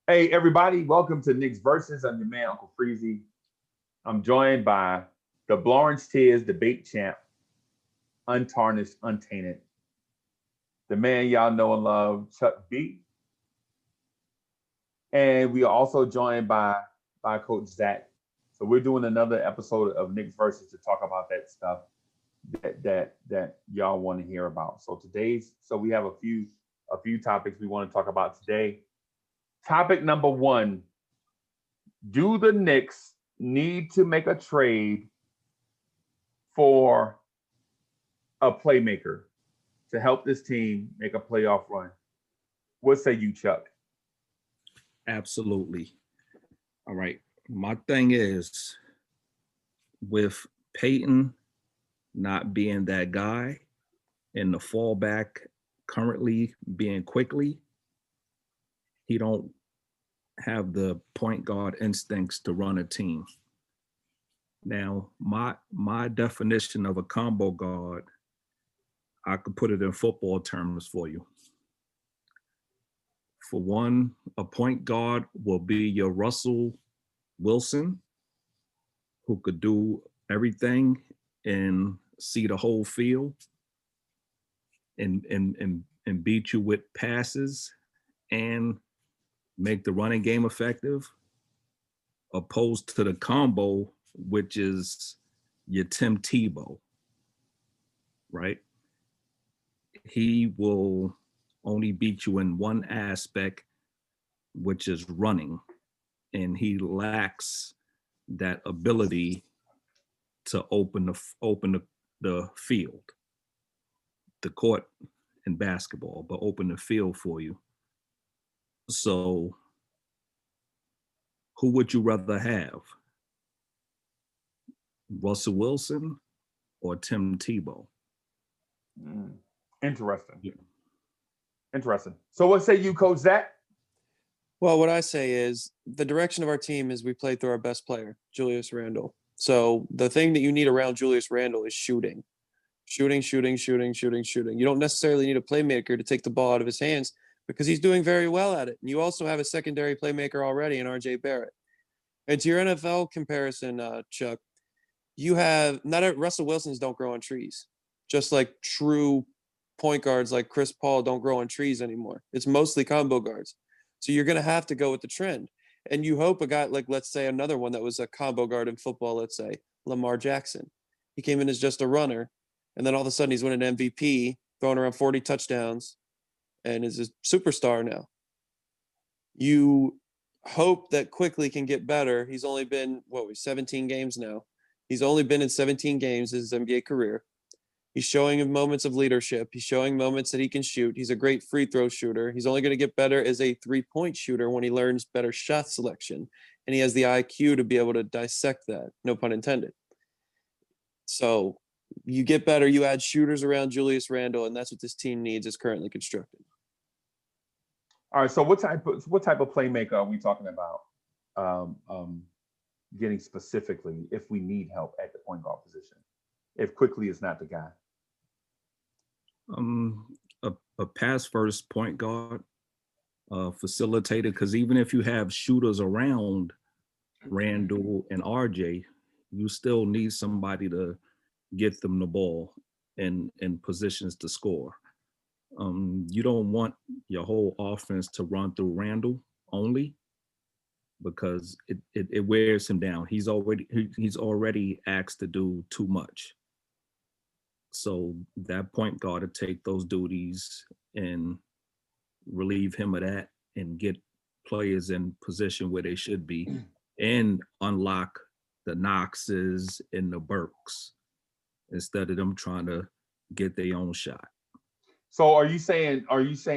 Hey, everybody, welcome to Knicks Versus. I'm your man, Uncle Freezy. I'm joined by the Blawrence Tears debate champ, untarnished, untainted, the man y'all know and love, Chuck B. And we are also joined by Coach Zach. So we're doing another episode of Knicks Versus to talk about that stuff that y'all want to hear about. So we have a few topics we want to talk about today. Topic number one: do the Knicks need to make a trade for a playmaker to help this team make a playoff run? What say you, Chuck? Absolutely. All right. My thing is with Peyton not being that guy and the fallback currently being quickly, he don't have the point guard instincts to run a team. Now, my definition of a combo guard, I could put it in football terms for you. For one, a point guard will be your Russell Wilson, who could do everything and see the whole field and beat you with passes and make the running game effective, opposed to the combo, which is your Tim Tebow, right? He will only beat you in one aspect, which is running, and he lacks that ability to open the field, the court in basketball, but open the field for you. So who would you rather have? Russell Wilson or Tim Tebow? Mm, interesting. Yeah. Interesting. So what say you, Coach Zach? Well, what I say is the direction of our team is we play through our best player, Julius Randle. So the thing that you need around Julius Randle is shooting. Shooting, shooting, shooting, shooting, shooting. You don't necessarily need a playmaker to take the ball out of his hands because he's doing very well at it. And you also have a secondary playmaker already in RJ Barrett. And to your NFL comparison, Chuck, you have Russell Wilsons don't grow on trees, just like true point guards like Chris Paul don't grow on trees anymore. It's mostly combo guards. So you're going to have to go with the trend. And you hope a guy like, let's say, another one that was a combo guard in football, let's say, Lamar Jackson. He came in as just a runner, and then all of a sudden he's winning MVP, throwing around 40 touchdowns, and is a superstar now. You hope that quickly can get better. He's only been, 17 games now. He's only been in 17 games in his NBA career. He's showing moments of leadership. He's showing moments that he can shoot. He's a great free throw shooter. He's only going to get better as a three-point shooter when he learns better shot selection. And he has the IQ to be able to dissect that, no pun intended. So you get better, you add shooters around Julius Randle, and that's what this team needs as currently constructed. All right. So what type of playmaker are we talking about? Getting specifically, if we need help at the point guard position, if quickly is not the guy. A pass first point guard, facilitated, because even if you have shooters around Randall and RJ, you still need somebody to get them the ball in positions to score. You don't want your whole offense to run through Randall only, because it wears him down. He's already asked to do too much. So that point guard to take those duties and relieve him of that and get players in position where they should be and unlock the Knoxes and the Burks instead of them trying to get their own shot. So are you saying,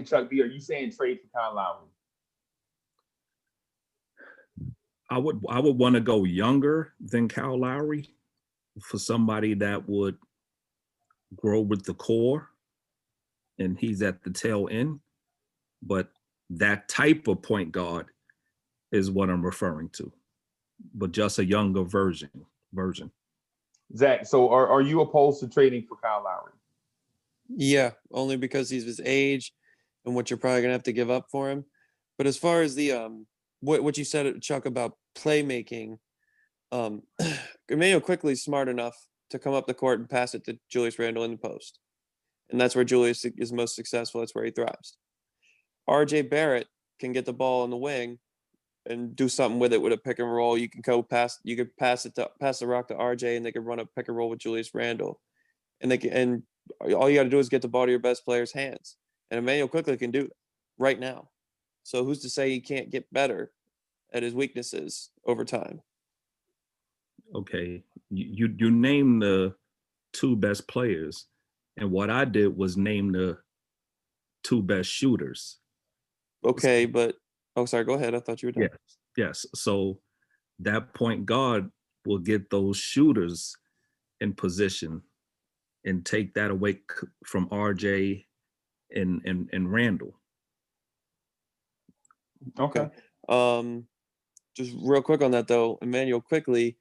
Chuck B, are you saying trade for Kyle Lowry? I would want to go younger than Kyle Lowry for somebody that would grow with the core, and he's at the tail end. But that type of point guard is what I'm referring to, but just a younger version. Zach, so are you opposed to trading for Kyle Lowry? Yeah, only because he's his age and what you're probably going to have to give up for him. But as far as the what you said, Chuck, about playmaking. Emmanuel quickly smart enough to come up the court and pass it to Julius Randle in the post, and that's where Julius is most successful. That's where he thrives. R.J. Barrett can get the ball in the wing and do something with it with a pick and roll. You can pass the rock to RJ, and they can run a pick and roll with Julius Randle. And all you got to do is get the ball to your best player's hands. And Emmanuel quickly can do it right now. So who's to say he can't get better at his weaknesses over time? Okay, you name the two best players, and what I did was name the two best shooters. Okay, but sorry, go ahead. I thought you were done. Yes. So that point guard will get those shooters in position and take that away from RJ and Randall. Okay. Just real quick on that though, Emmanuel quickly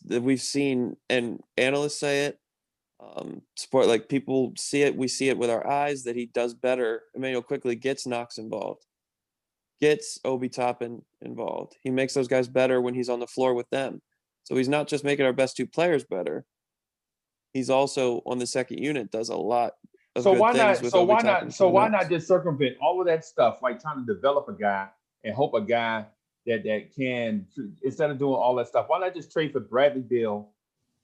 we've seen, and analysts say it, support, like people see it, we see it with our eyes, that he does better. Emmanuel quickly gets Knox involved, gets Obi Toppin involved. He makes those guys better when he's on the floor with them. So he's not just making our best two players better. He's also on the second unit, does a lot of So good why things not? with So Obi why Toppin not? So why Knox. not just circumvent all of that stuff, like trying to develop a guy and hope a guy that can, instead of doing all that stuff, why not just trade for Bradley Beal,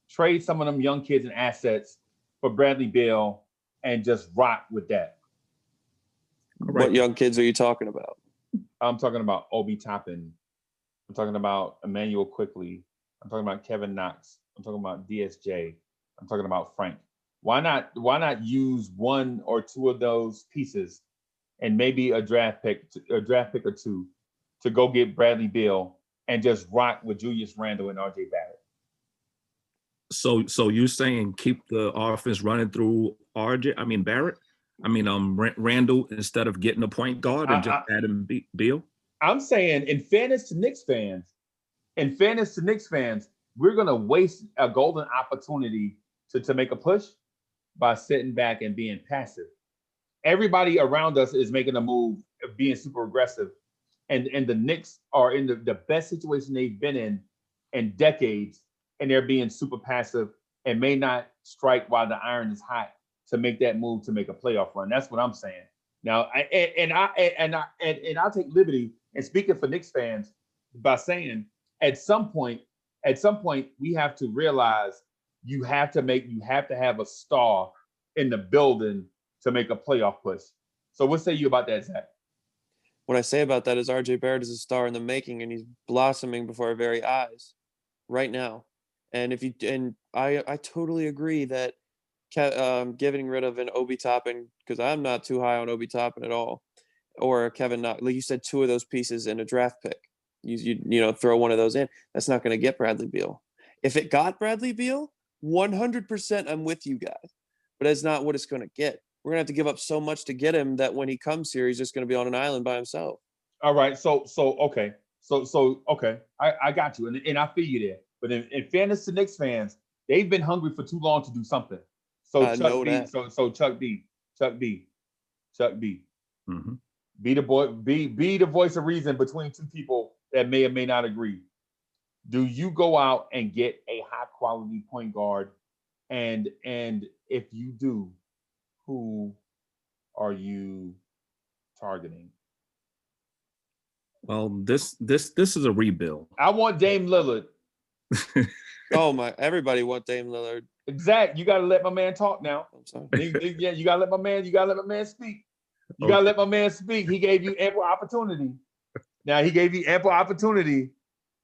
trade some of them young kids and assets for Bradley Beal, and just rock with that? What young kids are you talking about? I'm talking about Obi Toppin. I'm talking about Emmanuel Quickly. I'm talking about Kevin Knox. I'm talking about DSJ. I'm talking about Frank. Why not use one or two of those pieces and maybe a draft pick or two to go get Bradley Beal and just rock with Julius Randle and RJ Barrett? So you're saying keep the offense running through Barrett? Randall, instead of getting a point guard and just adding Beal? I'm saying, in fairness to Knicks fans, we're gonna waste a golden opportunity to make a push by sitting back and being passive. Everybody around us is making a move, being super aggressive, and the Knicks are in the best situation they've been in decades, and they're being super passive and may not strike while the iron is hot to make that move to make a playoff run. That's what I'm saying. Now, I'll take liberty and speaking for Knicks fans by saying at some point we have to realize you have to have a star in the building to make a playoff push. So what say you about that, Zach? What I say about that is RJ Barrett is a star in the making, and he's blossoming before our very eyes right now. And I totally agree that getting rid of an Obi Toppin, because I'm not too high on Obi Toppin at all, or Kevin Knox, like you said, two of those pieces in a draft pick. You throw one of those in. That's not going to get Bradley Beal. If it got Bradley Beal, 100% I'm with you guys. But that's not what it's going to get. We're going to have to give up so much to get him that when he comes here, he's just going to be on an island by himself. All right. So okay. So okay. I got you. And I feel you there. But in fairness to Knicks fans, they've been hungry for too long to do something. So Chuck B. So Chuck B. Mm-hmm. Be the voice of reason between two people that may or may not agree. Do you go out and get a high quality point guard? And if you do, who are you targeting? Well, this is a rebuild. I want Dame Lillard. Oh my! Everybody want Dame Lillard. Exact. You got to let my man talk now. I'm sorry. Yeah, you got to let my man. You got to let my man speak. You got to let my man speak. He gave you ample opportunity. Now he gave you ample opportunity,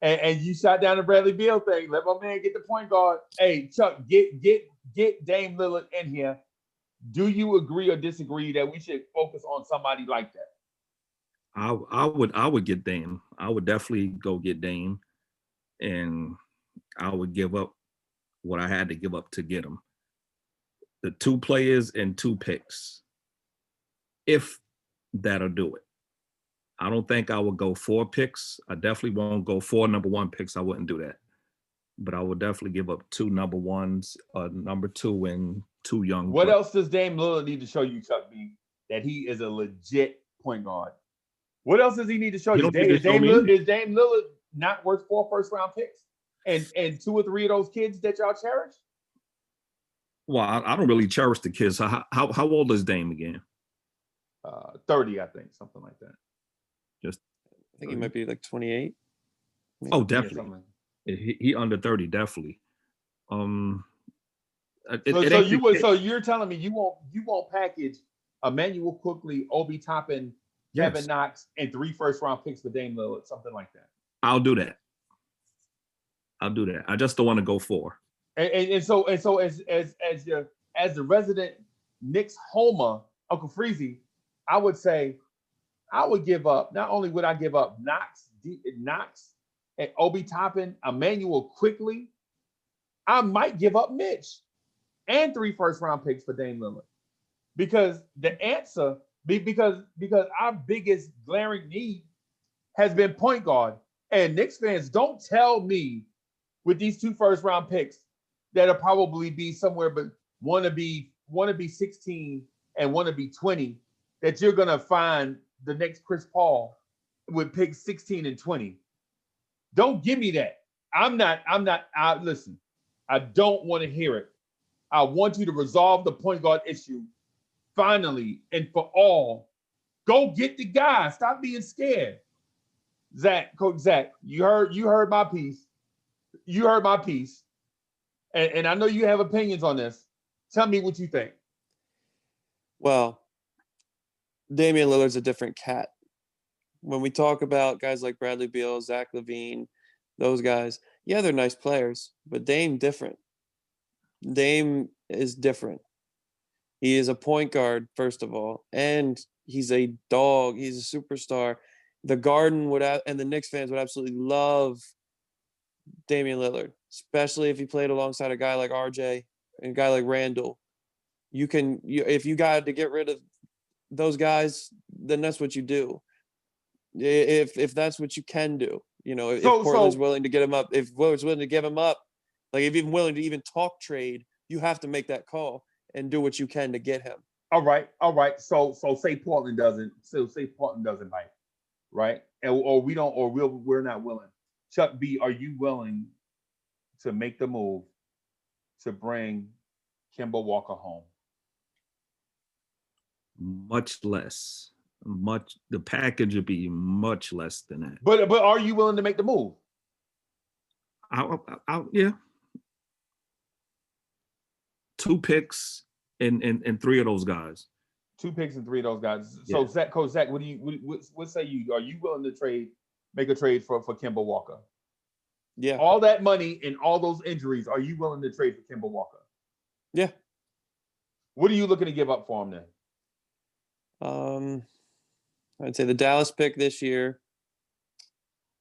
and you shot down the Bradley Beal thing. Let my man get the point guard. Hey, Chuck, get Dame Lillard in here. Do you agree or disagree that we should focus on somebody like that? I would get Dame. I would definitely go get Dame, and I would give up what I had to give up to get him. The 2 players and 2 picks, if that'll do it. I don't think I would go 4 picks. I definitely won't go 4 number 1 picks. I wouldn't do that. But I would definitely give up 2 number 1s, number 2 and 2 young. What else does Dame Lillard need to show you, Chuck B, that he is a legit point guard? What else does he need to show You you? don't need to show me. Is Dame Lillard not worth 4 first-round picks? And 2 or 3 of those kids that y'all cherish? Well, I don't really cherish the kids. How old is Dame again? 30, I think, something like that. Just I think he might be like 28. oh, Yeah, definitely. something like He under 30, definitely. So you're telling me you won't package Emmanuel Quickly, Obi Toppin, Kevin Yes, Knox, and 3 first-round picks for Dame Lillard, something like that. I'll do that. I just don't want to go 4. And so as the resident Knicks homer, Uncle Freezy, I would say I would give up. Not only would I give up Knox and Obi Toppin, Emmanuel Quickly, I might give up Mitch and 3 first-round picks for Dame Lillard, because the answer because our biggest glaring need has been point guard. And Knicks fans, don't tell me with these 2 first-round picks that'll probably be somewhere, but want to be 16 and want to be 20, that you're gonna find the next Chris Paul with picks 16 and 20. Don't give me that. Listen, I don't want to hear it. I want you to resolve the point guard issue finally and for all. Go get the guy. Stop being scared. Coach Zach, you heard my piece. You heard my piece. And I know you have opinions on this. Tell me what you think. Well, Damian Lillard's a different cat. When we talk about guys like Bradley Beal, Zach LaVine, those guys, yeah, they're nice players, but Dame different. Dame is different. He is a point guard, first of all, and he's a dog. He's a superstar. The Garden and the Knicks fans would absolutely love Damian Lillard, especially if he played alongside a guy like RJ and a guy like Randall. If you got to get rid of those guys, then that's what you do. If that's what you can do, if Portland's willing to get him up, if Willard's willing to give him up, like if even willing to even talk trade, you have to make that call and do what you can to get him. All right. So say Portland doesn't bite, right? We're not willing. Chuck B, are you willing to make the move to bring Kemba Walker home? Much less. The package would be much less than that. But are you willing to make the move? Yeah. 2 picks and 3 of those guys. 2 picks and 3 of those guys. Yeah. So Coach Zach, what say you? Are you willing to make a trade for Kemba Walker? Yeah. All that money and all those injuries, are you willing to trade for Kemba Walker? Yeah. What are you looking to give up for him then? I'd say the Dallas pick this year,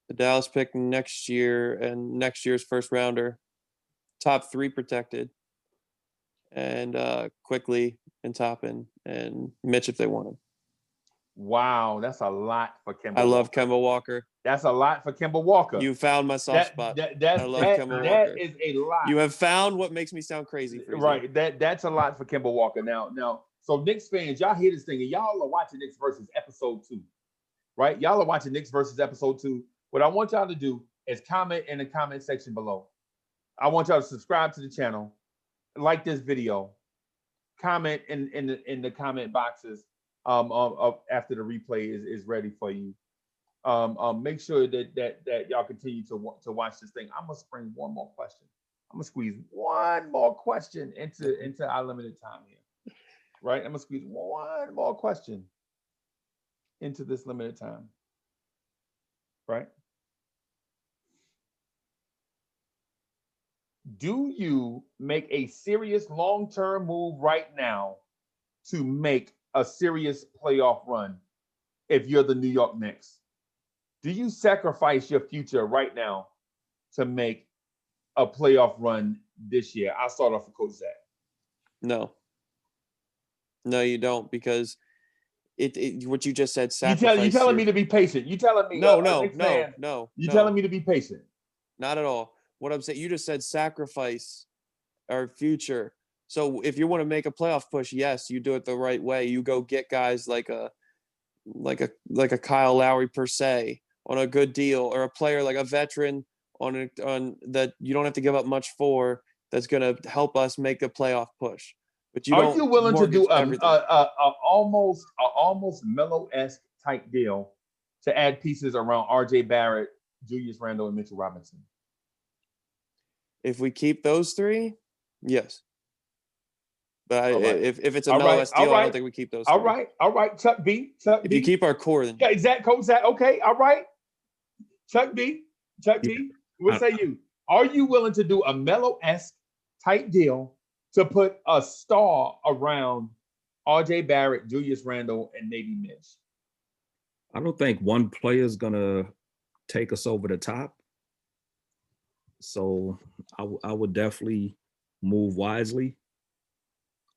the Dallas pick next year, and next year's first rounder, top 3 protected, and Quickly and Toppin and Mitch if they want him. Wow, that's a lot for Kemba. I love Kemba Walker. That's a lot for Kemba Walker. You found my soft spot. I love Kemba Walker. That is a lot. You have found what makes me sound crazy. Right. That's a lot for Kemba Walker. Now, so Knicks fans, y'all hear this thing, and y'all are watching Knicks versus episode 2, right? Y'all are watching Knicks versus episode 2. What I want y'all to do is comment in the comment section below. I want y'all to subscribe to the channel, like this video, comment in the comment boxes after the replay is ready for you. Make sure that y'all continue to watch this thing. I'm gonna spring one more question. I'm gonna squeeze one more question into our limited time here. Right? I'm gonna squeeze one more question into this limited time. Right? Do you make a serious long-term move right now to make a serious playoff run if you're the New York Knicks? Do you sacrifice your future right now to make a playoff run this year? I'll start off with Coach Zach. No, you don't, because it what you just said. Sacrifice. You telling me to be patient. You telling me no. You telling me to be patient. Not at all. What I'm saying, you just said sacrifice our future. So if you want to make a playoff push, yes, you do it the right way. You go get guys like like a Kyle Lowry per se on a good deal, or a player like a veteran on that you don't have to give up much for, that's going to help us make a playoff push. But you Are don't you willing to do mortgage almost Melo-esque type deal to add pieces around R.J. Barrett, Julius Randle, and Mitchell Robinson? If we keep those three, yes. But All right. if it's a All Melo right. deal, All I right. don't think we keep those All three. right. All right. Chuck B. Chuck If B. you keep our core, then Yeah, Zach, Coach Zach. Okay. All right. Chuck B. Chuck B. What say you? Are you willing to do a Melo-esque type deal to put a star around R.J. Barrett, Julius Randle, and maybe Mitch? I don't think one player is gonna take us over the top. So I would definitely move wisely,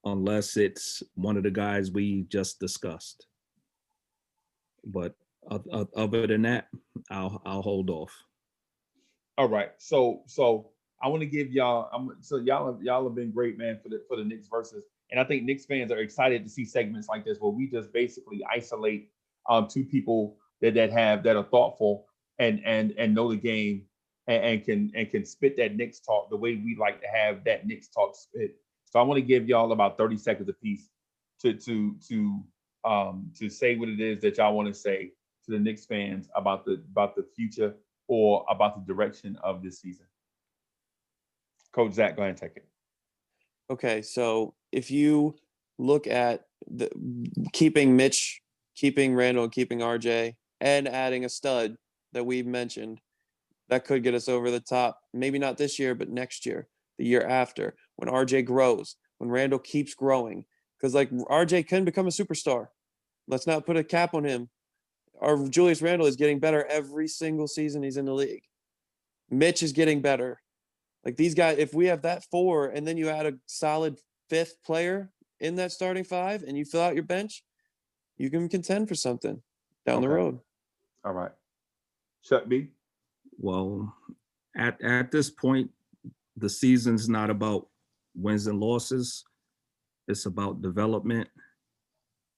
unless it's one of the guys we just discussed. But other than that, I'll hold off. All right. So I want to give y'all. Y'all have been great, man, for the Knicks versus. And I think Knicks fans are excited to see segments like this where we just basically isolate two people that are thoughtful and know the game and can spit that Knicks talk the way we like to have that Knicks talk spit. So I want to give y'all about 30 seconds apiece to say what it is that y'all want to say to the Knicks fans about the future or about the direction of this season. Coach Zach, go ahead and take it. Okay, so if you look at the keeping Mitch, keeping Randall, keeping RJ, and adding a stud that we've mentioned, that could get us over the top. Maybe not this year, but next year, the year after, when RJ grows, when Randall keeps growing. Because like RJ can become a superstar. Let's not put a cap on him. Our Julius Randle is getting better every single season he's in the league. Mitch is getting better. Like these guys, if we have that four and then you add a solid fifth player in that starting five and you fill out your bench, you can contend for something down the road. All right. Chuck B. Well, at this point, the season's not about wins and losses. It's about development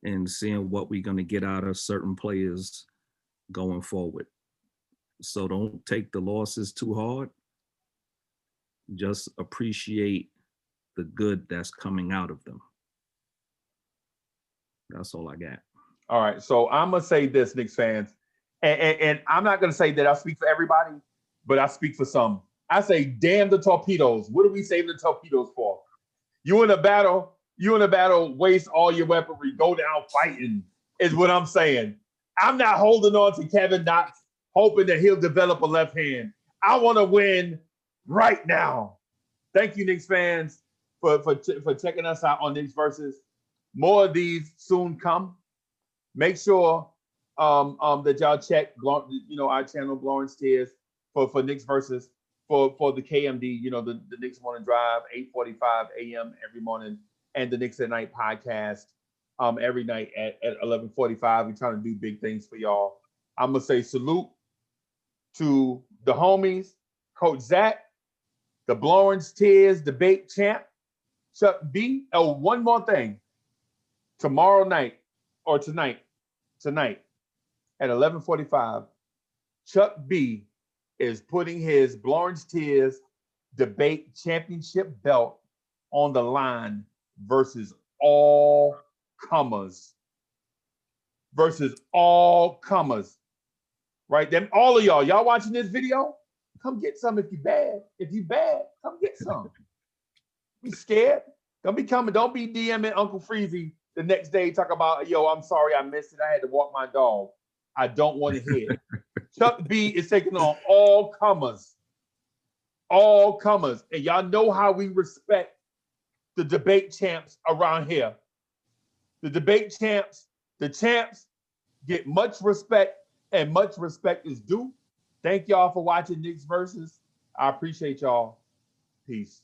and seeing what we're going to get out of certain players going forward. So don't take the losses too hard. Just appreciate the good that's coming out of them. That's all I got. All right. So I'm going to say this, Knicks fans, and I'm not going to say that I speak for everybody, but I speak for some. I say, damn the torpedoes. What are we saving the torpedoes for? You in a battle, waste all your weaponry, go down fighting, is what I'm saying. I'm not holding on to Kevin Knox, hoping that he'll develop a left hand. I want to win right now. Thank you, Knicks fans, for checking us out on Knicks Versus. More of these soon come. Make sure that y'all check our channel, Lawrence Tears, for Knicks Versus, for the KMD, the Knicks Morning Drive, 8:45 a.m. every morning, and the Knicks at Night podcast every night at 11:45. We're trying to do big things for y'all. I'm gonna say salute to the homies, Coach Zach, the Lawrence Tears debate champ, Chuck B. Oh, one more thing. Tomorrow night or tonight at 11:45, Chuck B is putting his Lawrence Tears debate championship belt on the line versus all comers. Right? Then all of y'all watching this video, come get some if you bad. If you bad, come get some. Be scared. Don't be DMing Uncle Freezy the next day, talk about, yo, I'm sorry I missed it. I had to walk my dog. I don't want to hear it. Chuck B is taking on all comers. And y'all know how we respect the debate champs around here. The debate champs, the champs get much respect, and much respect is due. Thank y'all for watching Knicks Versus. I appreciate y'all. Peace.